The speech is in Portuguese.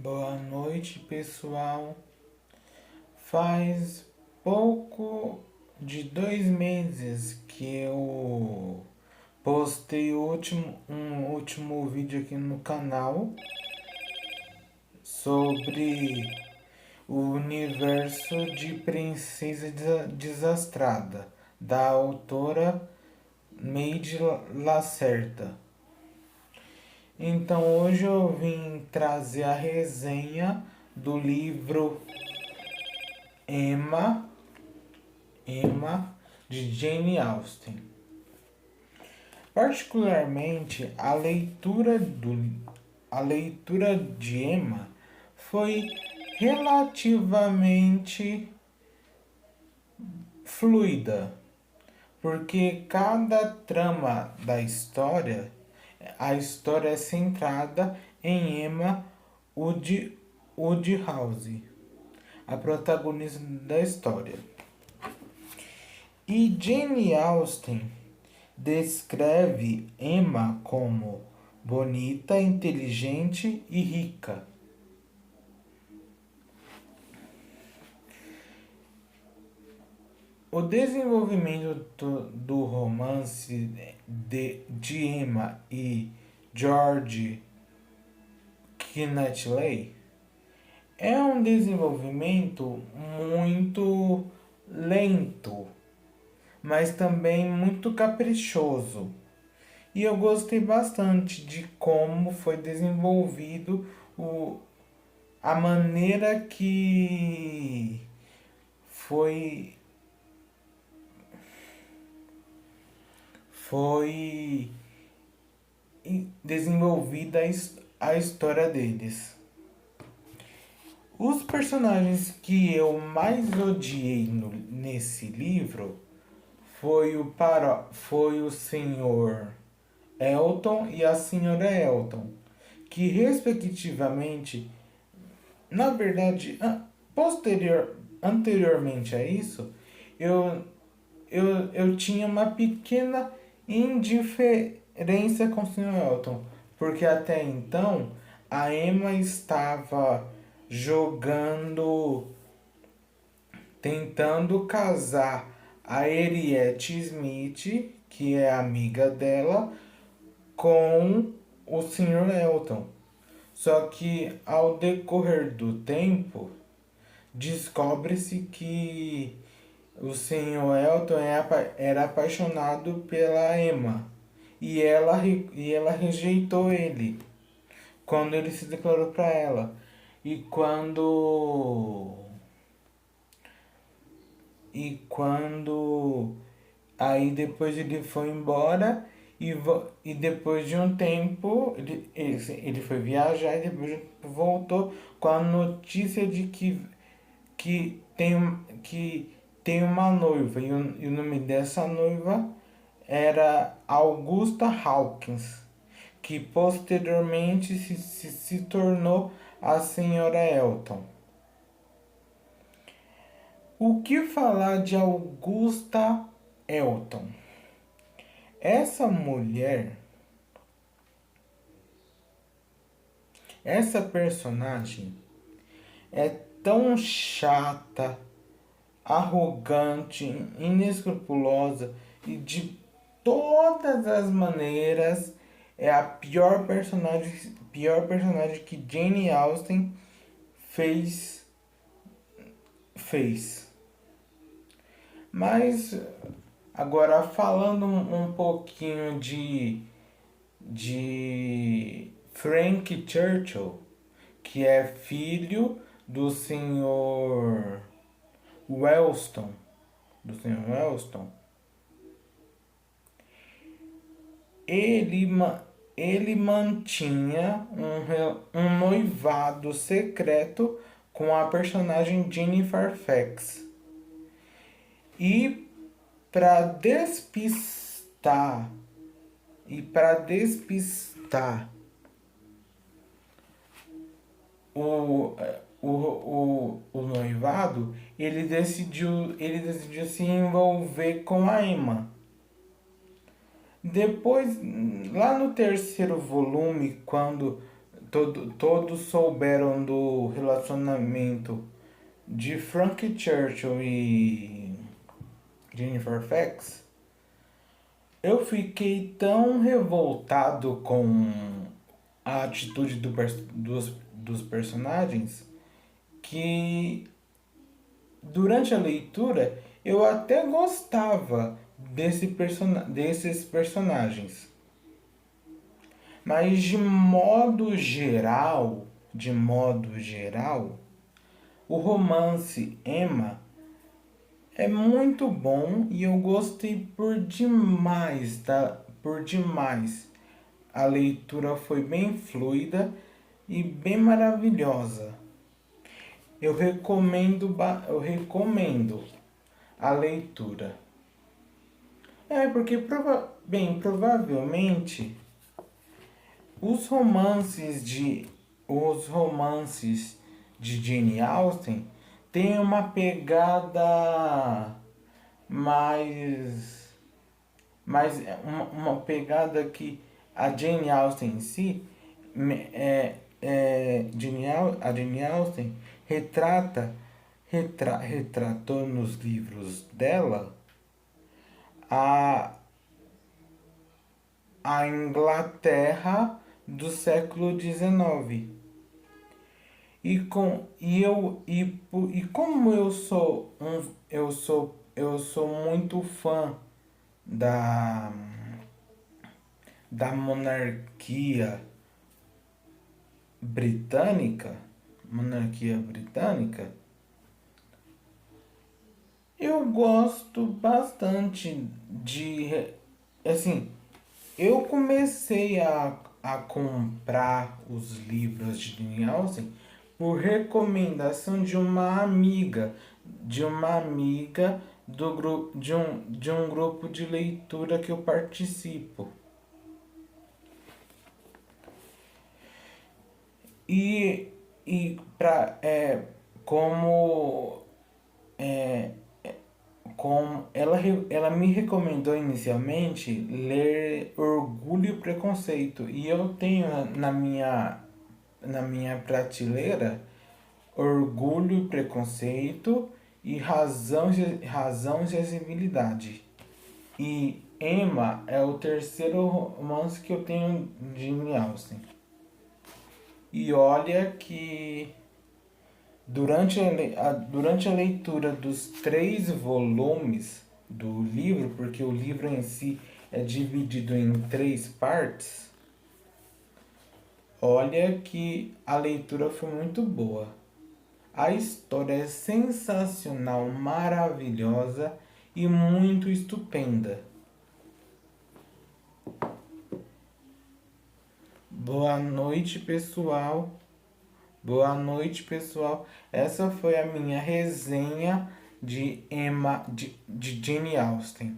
Boa noite, pessoal. Faz pouco de 2 meses que eu postei um último vídeo aqui no canal sobre o universo de Princesa Desastrada, da autora Made Lacerda. Então hoje eu vim trazer a resenha do livro Emma de Jane Austen. Particularmente a leitura de Emma foi relativamente fluida, porque cada trama da história, a história é centrada em Emma Woodhouse, a protagonista da história. E Jane Austen descreve Emma como bonita, inteligente e rica. O desenvolvimento do romance de Emma e George Knightley é um desenvolvimento muito lento, mas também muito caprichoso. E eu gostei bastante de como foi desenvolvido a maneira que foi desenvolvida a história deles. Os personagens que eu mais odiei nesse livro foi o senhor Elton e a senhora Elton, que respectivamente, na verdade, anteriormente a isso, eu, eu tinha uma pequena indiferença com o senhor Elton, porque até então a Emma estava tentando casar a Henriette Smith, que é amiga dela, com o Sr. Elton. Só que ao decorrer do tempo, descobre-se que o Sr. Elton era apaixonado pela Emma e ela rejeitou ele quando ele se declarou para ela. E quando aí depois ele foi embora e depois de um tempo ele foi viajar e depois voltou com a notícia de que tem uma noiva e o nome dessa noiva era Augusta Hawkins, que posteriormente se tornou a senhora Elton. O que falar de Augusta Elton? Essa mulher, essa personagem é tão chata, arrogante, inescrupulosa e de todas as maneiras é a pior personagem que Jane Austen fez. Mas agora falando um pouquinho de Frank Churchill, que é filho do senhor Wellston, ele mantinha um noivado secreto com a personagem Jennifer Fax. E para despistar o noivado, ele decidiu se envolver com a Emma. Depois, lá no terceiro volume, quando todos souberam do relacionamento de Frank Churchill e Jennifer Fax, eu fiquei tão revoltado com a atitude dos personagens que durante a leitura eu até gostava desses personagens. Mas de modo geral, o romance Emma é muito bom e eu gostei por demais. A leitura foi bem fluida e bem maravilhosa. Eu recomendo a leitura. Porque provavelmente os os romances de Jane Austen têm uma pegada mais uma pegada que a Jane Austen em si a Jane Austen retratou nos livros dela a a Inglaterra do século XIX. E como eu sou muito fã da da britânica, monarquia britânica, eu gosto bastante assim, eu comecei a comprar os livros de Jane Austen por recomendação de uma amiga do grupo de um grupo de leitura que eu participo. E, e pra, é, como é, ela me recomendou inicialmente ler Orgulho e Preconceito. E eu tenho na minha prateleira Orgulho e Preconceito e Razão e Sensibilidade. E Emma é o terceiro romance que eu tenho de Jane Austen. E olha que durante a leitura dos 3 volumes do livro, porque o livro em si é dividido em 3 partes, olha que a leitura foi muito boa. A história é sensacional, maravilhosa e muito estupenda. Boa noite, pessoal. Boa noite, pessoal. Essa foi a minha resenha de Jane Austen.